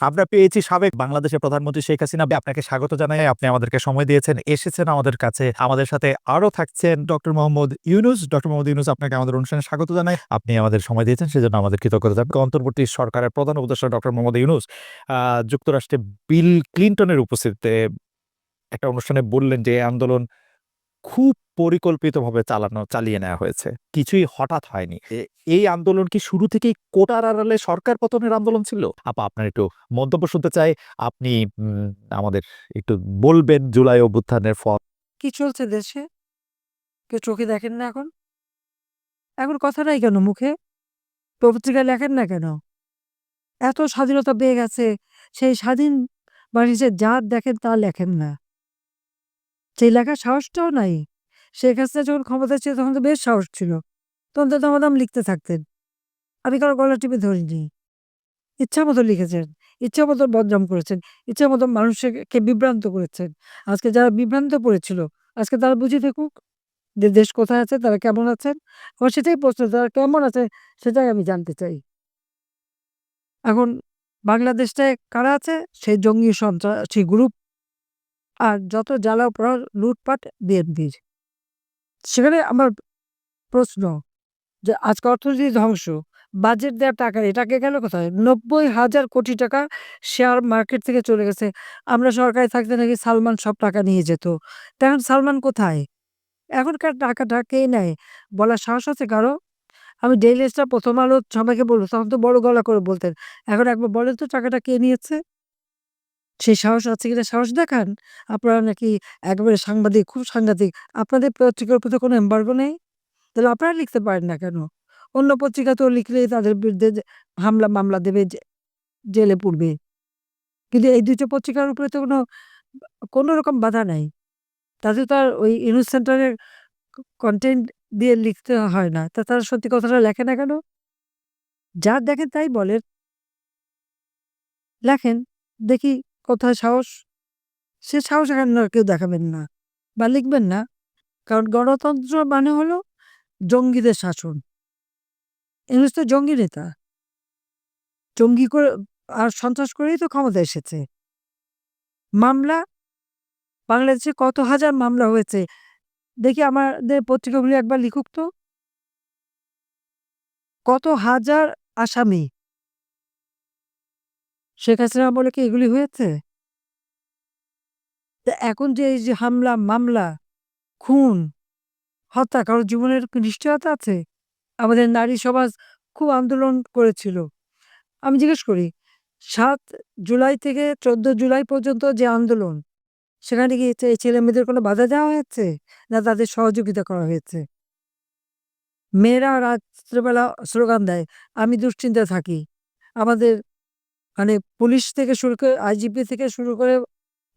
আমরা পেয়েছি সাবেক বাংলাদেশের প্রধানমন্ত্রী শেখ হাসিনা। আপনাকে স্বাগত জানাই। আপনি আমাদেরকে সময় দিয়েছেন, এসেছেন আমাদের কাছে। আমাদের সাথে আরো থাকছেন ডক্টর মোহাম্মদ ইউনূস। ডক্টর মোহাম্মদ ইউনূস, আপনাকে আমাদের অনুষ্ঠানে স্বাগত জানাই। আপনি আমাদের সময় দিয়েছেন, সেজন্য আমাদের কৃতজ্ঞতা জানাই। অন্তর্বর্তী সরকারের প্রধান উপদেষ্টা ডক্টর মোহাম্মদ ইউনূস যুক্তরাষ্ট্রে বিল ক্লিনটনের উপস্থিতিতে একটা অনুষ্ঠানে বললেন যে এই আন্দোলন খুব পরিকল্পিতভাবে চালিয়ে নেওয়া হয়েছে, কিছুই হঠাৎ হয়নি। এই আন্দোলন কি শুরু থেকেই কোটার আড়ালে সরকার পতনের আন্দোলন ছিল? আপা, আপনার একটু মন্তব্য শুনতে চাই। আপনি আমাদের একটু বলবেন জুলাই অভ্যুত্থানের ফল। কি চলছে দেশে? কেউ চোখে দেখেন না এখন? এখন কথা নাই কেন মুখে? পত্রিকায় লেখেন না কেন? এত স্বাধীনতা পেয়ে গেছে, সেই স্বাধীন বাণিজ্যে যা দেখেন তা লেখেন না। সেই লেখার সাহসটাও নাই। শেখ হাসিনা যখন ক্ষমতা ছিল তখন তো বেশ সাহস ছিল, তখন তো দমাদম লিখতে থাকতেন। আমি কারো গলা টিপে ধরিনি। ইচ্ছা মতো লিখেছেন, ইচ্ছা মতো বদনাম করেছেন, ইচ্ছা মতো মানুষকে বিভ্রান্ত করেছেন। আজকে যারা বিভ্রান্ত করেছিল, আজকে তারা বুঝে দেখুক যে দেশ কোথায় আছে, তারা কেমন আছেন। আমার সেটাই প্রশ্ন, তারা কেমন আছে সেটাই আমি জানতে চাই। এখন বাংলাদেশটায় কারা আছে? সেই জঙ্গি সন্ত্রাসী গ্রুপ, আর যত জ্বালাও পোড়াও লুটপাট বিএনপির। সেখানে আমার প্রশ্ন যে আজকে অর্থনীতি ধ্বংস, বাজেট দেওয়ার টাকা এটাকে গেল কোথায়? ৯০,০০০ কোটি টাকা শেয়ার মার্কেট থেকে চলে গেছে। আমরা সরকারে থাকতে নাকি সালমান সব টাকা নিয়ে যেত। তা এখন সালমান কোথায়? এখনকার টাকাটা কে নেয় বলার সাহস আছে কারো? আমি ডেইলি স্টার, প্রথম আলো সবাইকে বলবো, তখন তো বড় গলা করে বলতেন। এখন একবার বলেন তো টাকাটা কে নিয়েছে? সেই সাহস আছে কিনা সাহস দেখান। আপনারা নাকি একেবারে সাংবাদিক, খুব সাংঘাতিক। আপনাদের পত্রিকার উপর তো কোনো এমবার্গো নেই। তাহলে আপনারা লিখতে পারেন না কেন? অন্য পত্রিকা তো লিখলেই তাদের বিরুদ্ধে হামলা মামলা দেবে, জেলে পুরবে। কিন্তু এই ২ টা পত্রিকার উপরে তো কোনো রকম বাধা নাই। তাদের তো আর ওই নিউজ সেন্টারের কনটেন্ট দিয়ে লিখতে হয় না। তা তারা সত্যি কথাটা লেখে না কেন? যা দেখেন তাই বলেন। লেখেন, দেখি কোথায় সাহস। সে সাহস এখানে কেউ দেখাবেন না বা লিখবেন না। কারণ গণতন্ত্র মানে হলো জঙ্গিদের শাসন। ইংরেজ তো জঙ্গি নেতা। জঙ্গি করে আর সন্ত্রাস করেই তো ক্ষমতায় এসেছে। মামলা, বাংলাদেশে কত হাজার মামলা হয়েছে দেখি আমাদের পত্রিকাগুলি একবার লিখুক তো। কত হাজার আসামি। শেখ হাসিনা আমলে কি এগুলি হয়েছে? তা এখন যে এই যে হামলা, মামলা, খুন, হত্যা, কারোর জীবনের কি নিশ্চয়তা আছে? আমাদের নারী সমাজ খুব আন্দোলন করেছিল। আমি জিজ্ঞেস করি, ৭ জুলাই থেকে ১৪ জুলাই পর্যন্ত যে আন্দোলন, সেখানে কি ছেলেমেয়েদের কোনো বাধা দেওয়া হয়েছে? না তাদের সহযোগিতা করা হয়েছে? মেয়েরা রাত্রেবেলা স্লোগান দেয়, "আমি দুশ্চিন্তায় থাকি।" আমাদের মানে পুলিশ থেকে শুরু করে, আইজিপি থেকে শুরু করে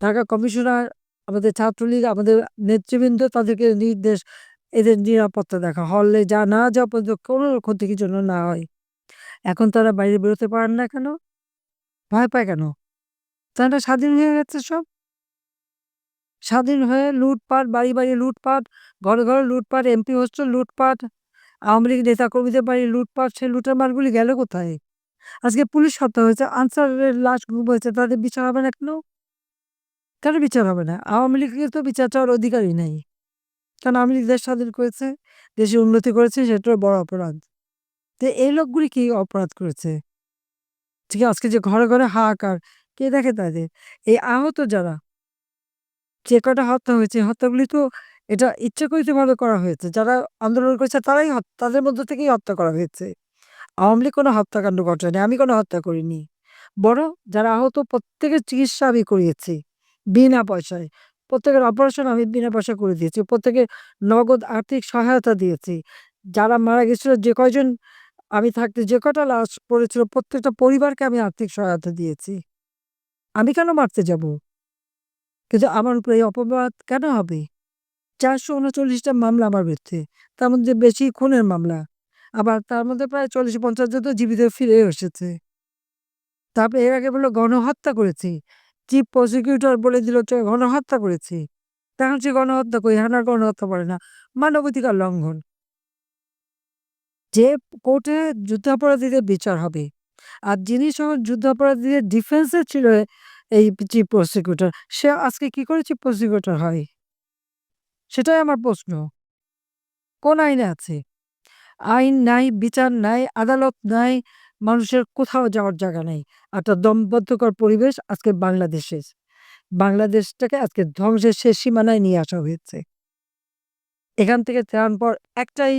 ঢাকা কমিশনার, আমাদের ছাত্রলীগ, আমাদের নেতৃবৃন্দ, তাদেরকে নির্দেশ, এদের নিরাপত্তা দেখা, হলে না যাওয়া পর্যন্ত কোনো ক্ষতি যেন না হয়। এখন তারা বাইরে বেরোতে পারেন না কেন? ভয় পায় কেন? তারা স্বাধীন হয়ে গেছে সব। স্বাধীন হয়ে লুটপাট, বাড়ি, বাড়ি লুটপাট, ঘরে, ঘরে লুটপাট, এমপি হোস্টেল লুটপাট, আওয়ামী লীগ নেতাকর্মীদের বাড়ি লুটপাট। সেই লুটের মালগুলি গেল কোথায়? আজকে পুলিশ হত্যা হয়েছে, আনসারের লাশ গুম হয়েছে, তাদের বিচার হবে না কেন? কেন বিচার হবে না? আওয়ামী লীগের তো বিচার চাওয়ার অধিকারই নাই। কারণ আওয়ামী লীগ দেশ স্বাধীন করেছে, দেশের উন্নতি করেছে, সেটাও বড় অপরাধ। তো এই লোকগুলি কি অপরাধ করেছে? ঠিক আছে, আজকে যে ঘরে, ঘরে হাহাকার, কে দেখে তাদের? এই আহত যারা, যে কটা হত্যা হয়েছে, হত্যাগুলি তো এটা ইচ্ছাকৃতভাবে করা হয়েছে। যারা আন্দোলন করেছে তারাই তাদের মধ্য থেকেই হত্যা করা হয়েছে। আওয়ামী লীগ কোনো হত্যাকাণ্ড ঘটায়নি, আমি কোনো হত্যা করিনি। বরং যারা আহত প্রত্যেকের চিকিৎসা আমি করিয়েছি বিনা পয়সায়। প্রত্যেকের অপারেশন আমি বিনা পয়সায় করে দিয়েছি। প্রত্যেকের নগদ আর্থিক সহায়তা দিয়েছি। যারা মারা গেছিল, যে কয়জন আমি থাকতে যে কটা লাশ পড়েছিল, প্রত্যেকটা পরিবারকে আমি আর্থিক সহায়তা দিয়েছি। আমি কেন মারতে যাব? কিন্তু আমার উপরে এই অপবাদ কেন হবে? ৪৩৯টা মামলা আমার বিরুদ্ধে। তার মধ্যে বেশি খুনের মামলা। আবার তার মধ্যে প্রায় ৪০-৫০ জন তো জীবিত ফিরে এসেছে। তারপরে এর আগে বলল গণহত্যা করেছি। চিফ প্রসিকিউটর বলে দিল গণহত্যা করেছি। তখন সে গণহত্যা কই? এখন আর গণহত্যা বলে না। মানবাধিকার লঙ্ঘন। যে কোর্টে যুদ্ধাপরাধীদের বিচার হবে, আর যিনি সহ যুদ্ধাপরাধীদের ডিফেন্সে ছিল এই চিফ প্রসিকিউটর, সে আজকে কি করে চিফ প্রসিকিউটর হয়? সেটাই আমার প্রশ্ন। কোন আইনে আছে? আইন নাই, বিচার নাই, আদালত নাই, মানুষের কোথাও যাওয়ার জায়গা নেই। একটা দমবন্ধকর পরিবেশ আজকে বাংলাদেশে। বাংলাদেশটাকে আজকে ধ্বংসের শেষ সীমানায় নিয়ে আসা হয়েছে। এখান থেকে ত্রাণ পাওয়ার একটাই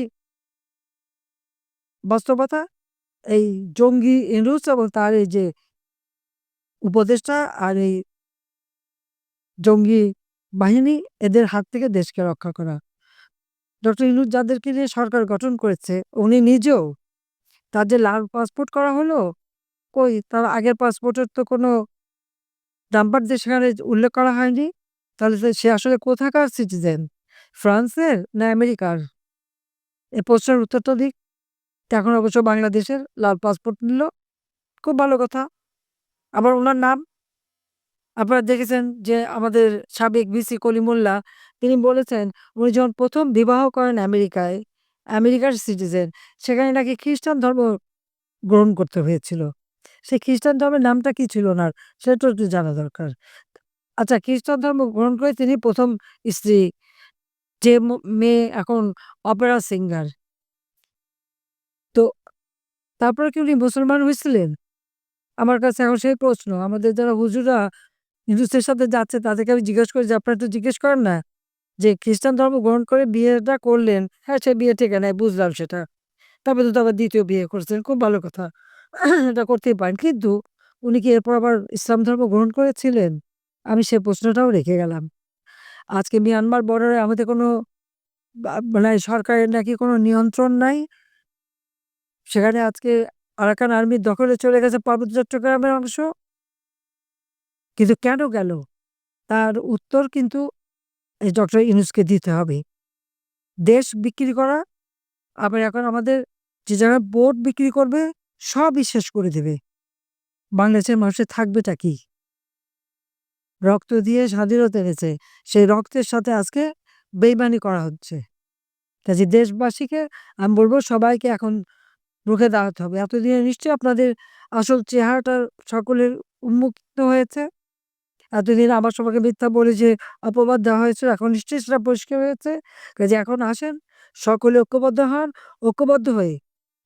বাস্তবতা, এই জঙ্গি ইউনূস এবং তার এই যে উপদেষ্টা আর এই জঙ্গি বাহিনী, এদের হাত থেকে দেশকে রক্ষা করা। ডক্টর ইউনূস যাদেরকে নিয়ে সরকার গঠন করেছে, উনি নিজেও, তার যে লাল পাসপোর্ট করা হলো, কই তার আগের পাসপোর্টের তো কোনো নাম্বার দিয়ে সেখানে উল্লেখ করা হয়নি। তাহলে সে আসলে কোথাকার সিটিজেন? ফ্রান্সের না আমেরিকার? এ প্রশ্নের উত্তরটা দিক। এখন অবশ্য বাংলাদেশের লাল পাসপোর্ট নিল, খুব ভালো কথা। আবার উনার নাম আপনারা দেখেছেন যে আমাদের সাবেক ভিসি কলিমুল্লাহ, তিনি বলেছেন উনি যখন প্রথম বিবাহ করেন আমেরিকায়, আমেরিকার সিটিজেন, সেখানে নাকি খ্রিস্টান ধর্ম গ্রহণ করতে হয়েছিল। সেই খ্রিস্টান ধর্মের নামটা কি ছিল ওনার? সেটাও একটু জানা দরকার। আচ্ছা, খ্রিস্টান ধর্ম গ্রহণ করে তিনি ১ম স্ত্রী, যে মেয়ে এখন অপেরা সিঙ্গার। তো তারপরে কি উনি মুসলমান হয়েছিলেন? আমার কাছে এখন সেই প্রশ্ন। আমাদের যারা হুজুররা হিন্দুদের সাথে যাচ্ছে তাদেরকে আমি জিজ্ঞেস করি যে, "আপনারা একটু জিজ্ঞেস করেন না যে খ্রিস্টান ধর্ম গ্রহণ করে বিয়েটা করলেন, হ্যাঁ, সে বিয়ে টেকে নাই, বুঝলাম সেটা। তারপরে তো আবার ২য় বিয়ে করছেন, খুব ভালো কথা। এটা করতেই পারেন। কিন্তু উনি কি এরপর আবার ইসলাম ধর্ম গ্রহণ করেছিলেন?" আমি সে প্রশ্নটাও রেখে গেলাম। আজকে মিয়ানমার বর্ডারে আমাদের কোনো মানে সরকারের নাকি কোনো নিয়ন্ত্রণ নাই। সেখানে আজকে আরাকান আর্মির দখলে চলে গেছে পার্বত্য চট্টগ্রামের অংশ। কিন্তু কেন গেল? তার উত্তর কিন্তু এই ডক্টর ইউনূসকে দিতে হবে। দেশ বিক্রি করা, আবার এখন আমাদের যে যারা ভোট বিক্রি করবে, সবই শেষ করে দেবে। বাংলাদেশের মানুষের থাকবেটা কি? রক্ত দিয়ে স্বাধীনতা এনেছে। সেই রক্তের সাথে আজকে বেইমানি করা হচ্ছে। কাজেই দেশবাসীকে আমি বলব, সবাইকে এখন রুখে দাঁড়াতে হবে। এতদিনে নিশ্চয়ই আপনাদের আসল চেহারাটা সকলের উন্মুক্ত হয়েছে। এতদিন আমার সবাইকে মিথ্যা বলে যে অপবাদ দেওয়া হয়েছিল, এখন নিশ্চয়ই সেটা পরিষ্কার হয়েছে। কাজেই এখন আসেন, সকলে ঐক্যবদ্ধ হন। ঐক্যবদ্ধ হয়ে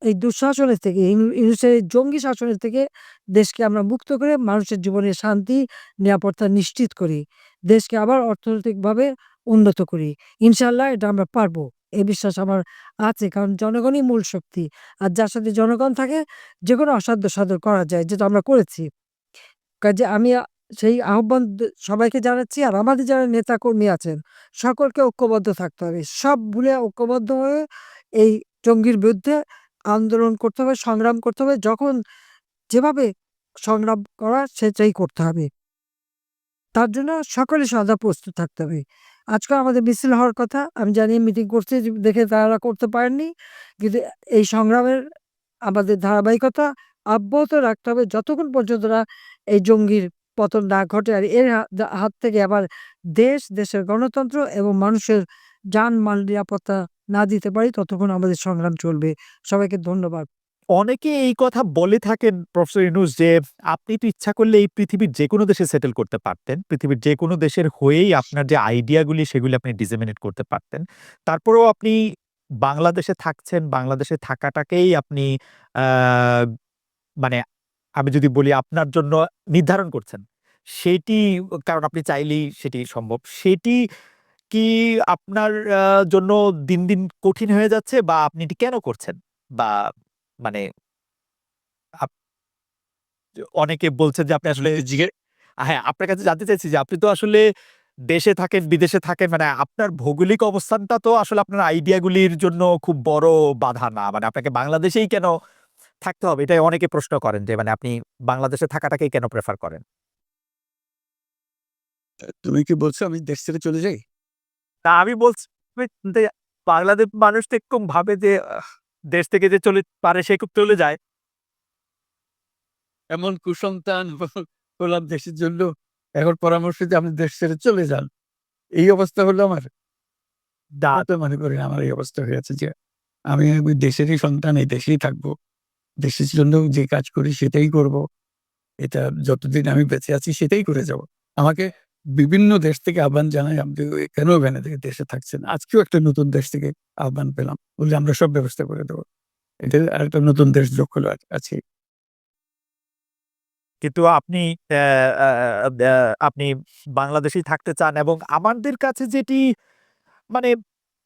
এই দুঃশাসনের থেকে, ইউনূসের এই জঙ্গি শাসনের থেকে দেশকে আমরা মুক্ত করে মানুষের জীবনে শান্তি, নিরাপত্তা নিশ্চিত করি। দেশকে আবার অর্থনৈতিকভাবে উন্নত করি। ইনশাআল্লাহ এটা আমরা পারব। এই বিশ্বাস আমার আছে। কারণ জনগণই মূল শক্তি। আর যার সাথে জনগণ থাকে, যেকোনো অসাধ্য সাধন করা যায়, যেটা আমরা করেছি। কাজে আমি সেই আহ্বান সবাইকে জানাচ্ছি। আর আমাদের যারা নেতাকর্মী আছেন, সকলকে ঐক্যবদ্ধ থাকতে হবে। সব ভুলে ঐক্যবদ্ধ হয়ে এই জঙ্গির বিরুদ্ধে আন্দোলন করতে হবে, সংগ্রাম করতে হবে। যখন যেভাবে সংগ্রাম করার সেটাই করতে হবে। তার জন্য সকলে সদা প্রস্তুত থাকতে হবে। আজকেও আমাদের মিছিল হওয়ার কথা। আমি জানি মিটিং করছে দেখে তারা করতে পারেননি। কিন্তু এই সংগ্রামের আমাদের ধারাবাহিকতা অব্যাহত রাখতে হবে যতক্ষণ পর্যন্ত না এই জঙ্গির পতন না ঘটে। আর এর হাত থেকে আবার দেশ, দেশের গণতন্ত্র এবং মানুষের জান-মাল নিরাপত্তা না দিতে পারি, ততক্ষণ আমাদের সংগ্রাম চলবে। সবাইকে ধন্যবাদ। অনেকে এই কথা বলে থাকেন প্রফেসর ইউনূস যে আপনি তো ইচ্ছা করলে এই পৃথিবীর যেকোনো দেশে সেটেল করতে পারতেন। পৃথিবীর যেকোনো দেশের হয়েই আপনার যে আইডিয়া গুলি সেগুলি আপনি ডিসেমিনেট করতে পারতেন। তারপরেও আপনি বাংলাদেশে থাকছেন, বাংলাদেশে থাকাটাকেই আপনি আ মানে আমি যদি বলি আপনার জন্য নির্ধারণ করছেন। সেটি কারণ আপনি চাইলেই সেটি সম্ভব। সেটি কি আপনার জন্য দিন, দিন কঠিন হয়ে যাচ্ছে বা আপনি এটি কেন করছেন? বা মানে আপ অনেকে বলছেন যে আপনি আসলে হ্যাঁ, আপনার কাছে জানতে চাইছি যে আপনি তো আসলে দেশে থাকেন, বিদেশে থাকেন মানে আপনার ভৌগোলিক অবস্থানটা তো আসলে আপনার আইডিয়া গুলির জন্য খুব বড় বাধা না। মানে আপনাকে বাংলাদেশেই কেন থাকতে হবে? এটাই অনেকে প্রশ্ন করেন যে মানে আপনি বাংলাদেশে থাকাটাকেই কেন প্রেফার করেন? তুমি কি বলছো আমি দেশ ছেড়ে চলে যাই? না আমি বলছি যে বাংলাদেশ মানুষ তো এরকম ভাবে যে দেশ থেকে যে চলে পারে সে খুব চলে যায়। এমন কুসন্তান হলাম দেশের জন্য, এখন পরামর্শ দিয়ে আপনি দেশ ছেড়ে চলে যান। এই অবস্থা হলো আমার। দা আমি তো মনে করি না আমার এই অবস্থা হয়েছে যে আমি দেশেরই সন্তান, এই দেশেই থাকবো। দেশের জন্য যে কাজ করি সেটাই করব। এটা যতদিন আমি বেঁচে আছি সেটাই করে যাব। আমাকে বিভিন্ন দেশ থেকে আহ্বান জানায়, আপনি কেন এখানে থেকে দেশে থাকছেন? আজকেও একটা নতুন দেশ থেকে আহ্বান পেলাম। বললে আমরা সব ব্যবস্থা করে দেব। এটা আরেকটা নতুন দেশ যোগ হলো আছি। কিন্তু আপনি অ্যা আ দ্যা আপনি বাংলাদেশেই থাকতে চান এবং আমাদের কাছে যেটি মানে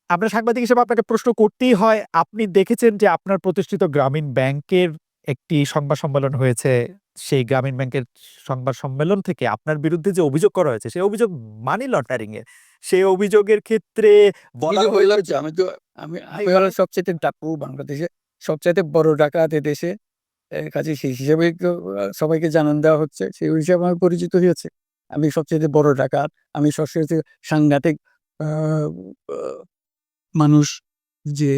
আমরা সাংবাদিক হিসেবে আপনাকে প্রশ্ন করতেই হয়। আপনি দেখেছেন যে আপনার প্রতিষ্ঠিত গ্রামীণ ব্যাংকের একটি সংবাদ সম্মেলন হয়েছে। সেই গ্রামীণ ব্যাংকের সংবাদ সম্মেলন থেকে আপনার বিরুদ্ধে যে অভিযোগ করা হয়েছে, সেই অভিযোগ মানি লন্ডারিং এর। সেই অভিযোগের ক্ষেত্রে বলা কিছু হয়েছে হইলো যে আমি হলো সবচাইতে ডাকু বাংলাদেশে সবচাইতে বড় ডাকাত এদেশে। কাজেই সেই হিসাবেই তো সবাইকে জানান দেওয়া হচ্ছে। সেই হিসাবে আমি পরিচিত হয়েছি। আমি সবচাইতে বড় ডাকাত। আমি সবচাইতে সাংঘাতিক আ আ মানুষ যে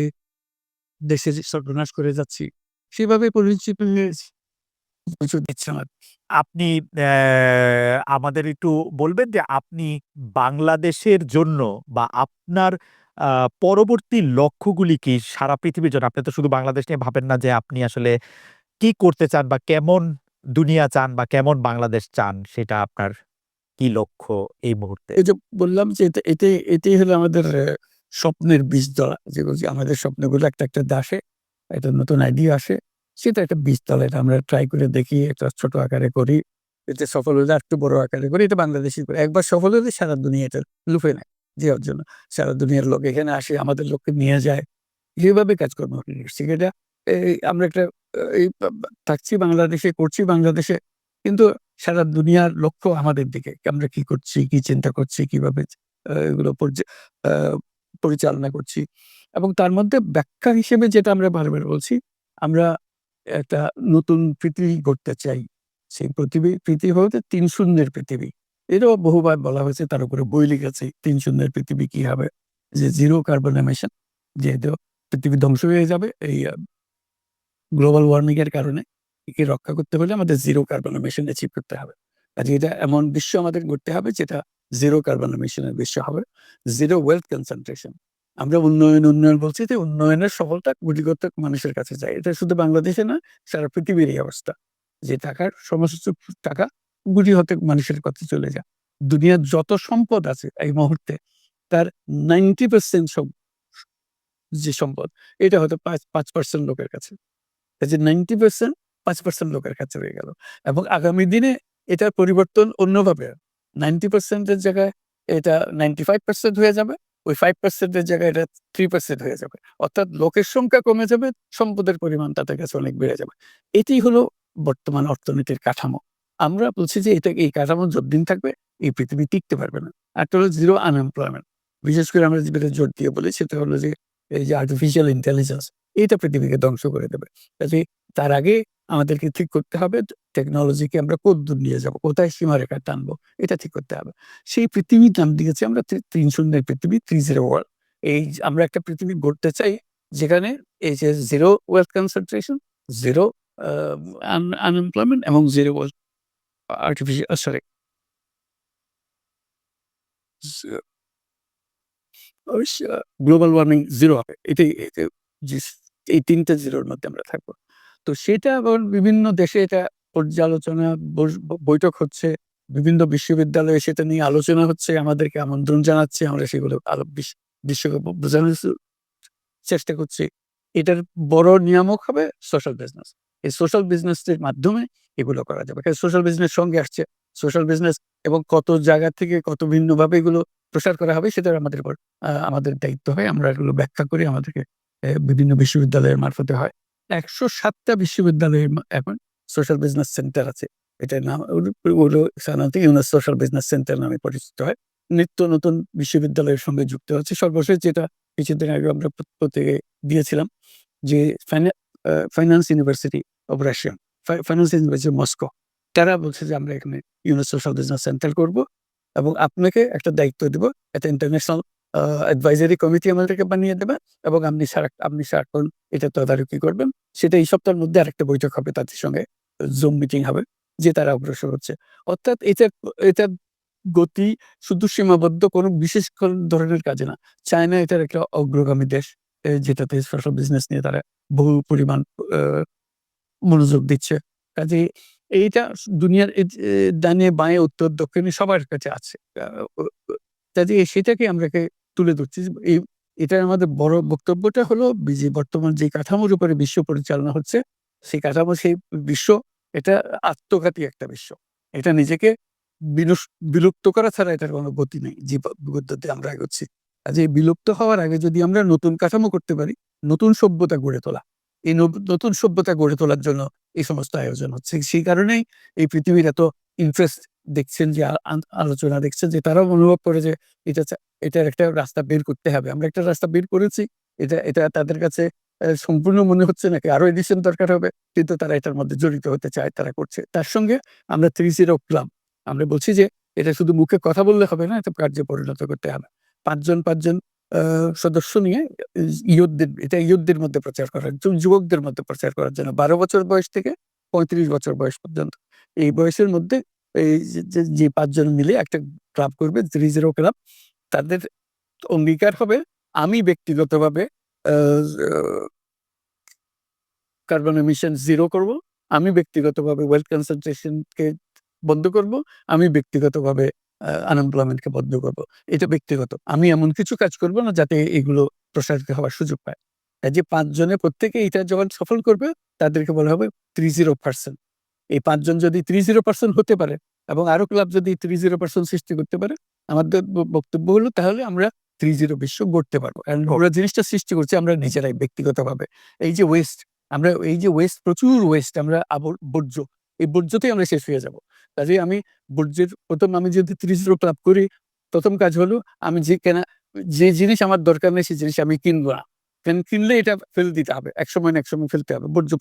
দেশে যে সর্বনাশ করে যাচ্ছি। সেভাবে পরিচিত হয়েছি। কিছু দিচ্ছে না। আপনি আমাদের একটু বলবেন যে আপনি বাংলাদেশের জন্য বা আপনার আ পরবর্তী লক্ষ্যগুলি কি সারা পৃথিবীর জন্য? আপনি তো শুধু বাংলাদেশ নিয়ে ভাবেন না যে আপনি আসলে কি করতে চান বা কেমন দুনিয়া চান বা কেমন বাংলাদেশ চান সেটা আপনার কি লক্ষ্য এই মুহূর্তে? এই যে বললাম যে এটাই হলো আমাদের স্বপ্নের বীজতলা। যেগুলো যে আমাদের স্বপ্নগুলো একটা আসে, একটা নতুন আইডিয়া আসে। সেটা একটা বীজতলা। এটা আমরা ট্রাই করে দেখি, একটা ছোট আকারে করি। এতে সফল হলে আরেকটু বড় আকারে করি। এটা বাংলাদেশী করে। একবার সফল হলে সারা দুনিয়া এটা লুফে নেয় যাওয়ার জন্য। সারা দুনিয়ার লোক এখানে আসে, আমাদের লোককে নিয়ে যায়। এভাবে কাজকর্ম করছি। এটা আমরা একটা এই থাকছি বাংলাদেশে, করছি বাংলাদেশে। কিন্তু সারা দুনিয়ার লক্ষ্য আমাদের দিকে। আমরা কি করছি, কি চিন্তা করছি, কিভাবে এগুলো আ পরিচালনা করছি। এবং তার মধ্যে ব্যাখ্যা হিসেবে যেটা আমরা বারবার বলছি, আমরা একটা নতুন পৃথিবী গড়তে চাই। সেই পৃথিবী বলতে ৩ শূন্যের পৃথিবী। এটাও বহুবার বলা হয়েছে, তার উপরে বই লিখেছি। ৩ শূন্যের পৃথিবী কি হবে? যে জিরো কার্বন এমিশন, যেহেতু পৃথিবী ধ্বংস হয়ে যাবে এই গ্লোবাল ওয়ার্মিং এর কারণে একে রক্ষা করতে হলে আমাদের জিরো কার্বন এমিশন অ্যাচিভ করতে হবে। কাজে এটা এমন বিশ্ব আমাদের গড়তে হবে যেটা জিরো কার্বন এমিশন এর বিশ্ব হবে। Zero wealth concentration. আমরা উন্নয়ন বলছি যে উন্নয়নের সফলতা কোটি মানুষের কাছে যায়। এটা শুধু বাংলাদেশে না, সারা পৃথিবীরই অবস্থা। যে টাকার সমস্ত টাকা গুটি মানুষের কাছে চলে যায়। দুনিয়ার যত সম্পদ আছে এই মুহূর্তে তার 90% যে সম্পদ এটা হয়তো ৫% লোকের কাছে। এই যে 90% 5% লোকের কাছে হয়ে গেল। এবং আগামী দিনে এটার পরিবর্তন অন্যভাবে 90% এর জায়গায় এটা 95% হয়ে যাবে। ওই 5% এর জায়গায় এটা 3% হয়ে যাবে। অর্থাৎ লোকের সংখ্যা কমে যাবে, সম্পদের পরিমাণ তাদের কাছে অনেক বেড়ে যাবে। এটিই হলো বর্তমান অর্থনীতির কাঠামো। আমরা বলছি যে এই কাঠামো যতদিন থাকবে এই পৃথিবী টিকতে পারবে না। আরেকটা হলো জিরো আনএমপ্লয়মেন্ট। বিশেষ করে আমরা যেটা জোর দিয়ে বলি সেটা হলো যে এই যে আর্টিফিশিয়াল ইন্টেলিজেন্স এটা পৃথিবীকে ধ্বংস করে দেবে। কাজেই তার আগে আমাদেরকে ঠিক করতে হবে টেকনোলজিকে আমরা কতদূর নিয়ে যাবো, কোথায় সীমারেখা টানবো এটা ঠিক করতে হবে। সেই পৃথিবীর নাম দিয়েছি আমরা ৩ শূন্যের পৃথিবী ৩০ ওয়ার্ল্ড। আমরা একটা পৃথিবী গড়তে চাই যেখানে এই যে জিরো ওয়েলথ কনসেনট্রেশন, জিরো আ আনএমপ্লয়মেন্ট এবং zero wealth artificial sorry global warming 0 হবে। যে এই ৩ টে 0 র মধ্যে আমরা থাকবো। তো সেটা আবার বিভিন্ন দেশে এটা পর্যালোচনা বৈঠক হচ্ছে। বিভিন্ন বিশ্ববিদ্যালয়ে সেটা নিয়ে আলোচনা হচ্ছে। আমাদেরকে আমন্ত্রণ জানাচ্ছে। আমরা সেগুলো বিশ্বকে বোঝানোর চেষ্টা করছি। এটার বড় নিয়ামক হবে সোশ্যাল বিজনেস। এই সোশ্যাল বিজনেস এর মাধ্যমে এগুলো করা যাবে। সোশ্যাল বিজনেস সঙ্গে আসছে। সোশ্যাল বিজনেস এবং কত জায়গা থেকে কত ভিন্নভাবে এগুলো প্রসার করা হবে সেটা আমাদের উপর আমাদের দায়িত্ব হয়। আমরা এগুলো ব্যাখ্যা করি আমাদেরকে বিভিন্ন বিশ্ববিদ্যালয়ের মারফতে হয়। ১০৭ টা বিশ্ববিদ্যালয়ে এখন সোশ্যাল বিজনেস সেন্টার আছে। এটার নাম ওগুলো সাধারণত ইউনাস সোশ্যাল বিজনেস সেন্টার নামে পরিচিত হয়। নিত্য নতুন বিশ্ববিদ্যালয়ের সঙ্গে যুক্ত হচ্ছে। সর্বশেষ যেটা কিছুদিন আগে আমরা পত্রিকায় দিয়েছিলাম যে finance university of Russia, finance university Moscow. তারা বলছে যে আমরা এখানে ইউনাস সোশ্যাল বিজনেস সেন্টার করব এবং আপনাকে একটা দায়িত্ব দিব। একটা ইন্টারন্যাশনাল অ্যাডভাইজারি কমিটি আমাদেরকে বানিয়ে দেবেন এবং আপনি সারাক্ষণ এটা তদারকি করবেন। সেটা এই সপ্তাহের মধ্যে আরেকটা বৈঠক হবে তাদের সঙ্গে। জুম মিটিং হবে যে তারা অগ্রসর হচ্ছে। অর্থাৎ এটার গতি শুধু সীমাবদ্ধ কোনো বিশেষ ধরনের কাজে না। চায়না এটার একটা অগ্রগামী দেশ। যেটাতে সোশ্যাল বিজনেস নিয়ে তারা বহু পরিমাণ আ মনোযোগ দিচ্ছে। কাজেই এইটা দুনিয়ার ডানে বাঁয়ে উত্তর দক্ষিণে সবার কাছে আছে। ও ও কাজেই সেটাকে আমরাকে তুলে ধরছি। এই এটার আমাদের বড় বক্তব্যটা হলো যে বর্তমান যে কাঠামোর উপরে বিশ্ব পরিচালনা হচ্ছে, সেই কাঠামো সেই বিশ্ব এটা আত্মঘাতী একটা বিশ্ব। এটা নিজেকে বিনস বিলুপ্ত করা ছাড়া এটার কোনো গতি নেই। যে পদ্ধতিতে আমরা এগোচ্ছি। কাজেই বিলুপ্ত হওয়ার আগে যদি আমরা নতুন কাঠামো করতে পারি, নতুন সভ্যতা গড়ে তোলা। এই নতুন সভ্যতা গড়ে তোলার জন্য এই সমস্ত আয়োজন হচ্ছে। সেই কারণেই এই পৃথিবীর এত ইন্টারেস্ট দেখছেন যে আলোচনা দেখছেন যে তারাও অনুভব করে যে এটা এটার একটা রাস্তা বের করতে হবে। আমরা একটা রাস্তা বের করেছি। এটা তাদের কাছে সম্পূর্ণ মনে হচ্ছে নাকি আরো এডিশন দরকার হবে। কিন্তু তারা এটার মধ্যে জড়িত হতে চায়, তারা করছে। তার সঙ্গে আমরা ৩০ ক্লাব। আমরা বলছি যে এটা শুধু মুখে কথা বললে হবে না, এটা কার্যে পরিণত করতে হবে। ৫ জন সদস্য নিয়ে ইয়ুথদের মধ্যে প্রচার করার যুবকদের মধ্যে প্রচার করার জন্য ১২ বছর বয়স থেকে ৩৫ বছর বয়স পর্যন্ত। এই বয়সের মধ্যে এই যে ৫ জন মিলে একটা ক্লাব করবে ৩০ ক্লাব। তাদের অঙ্গীকার হবে আমি ব্যক্তিগতভাবে আ কার্বন এমিশন 0 করব। আমি ব্যক্তিগতভাবে ওয়েলথ কনসেনট্রেশন কে বন্ধ করব। আমি ব্যক্তিগতভাবে আনএমপ্লয়মেন্ট কে বন্ধ করব। এটা ব্যক্তিগত। আমি এমন কিছু কাজ করব না যাতে এগুলো প্রসারিত হওয়ার সুযোগ পায়। যে ৫ জনের প্রত্যেকে এটা যখন সফল করবে তাদেরকে বলা হবে ৩০%। এই ৫ জন যদি ৩০% হতে পারে এবং আরো ক্লাব যদি ৩০% সৃষ্টি করতে পারে, আমাদের বক্তব্য হলো তাহলে আমরা ৩০ বিশ্ব গড়তে পারবো। কারণ আমরা জিনিসটা সৃষ্টি করছি আমরা নিজেরাই ব্যক্তিগতভাবে। এই যে ওয়েস্ট প্রচুর ওয়েস্ট আমরা বর্জ্য, এই বর্জ্যতেই আমরা শেষ হয়ে যাব। কাজেই আমি বর্জ্যের আমি যদি ৩০ ক্লাব করি, প্রথম কাজ হলো আমি যে জিনিস আমার দরকার নেই সেই জিনিস আমি কিনবো না। কিনলে এটা ফেলে দিতে হবে। একসময় না একসময় ফেলতে হবে। বর্জ্য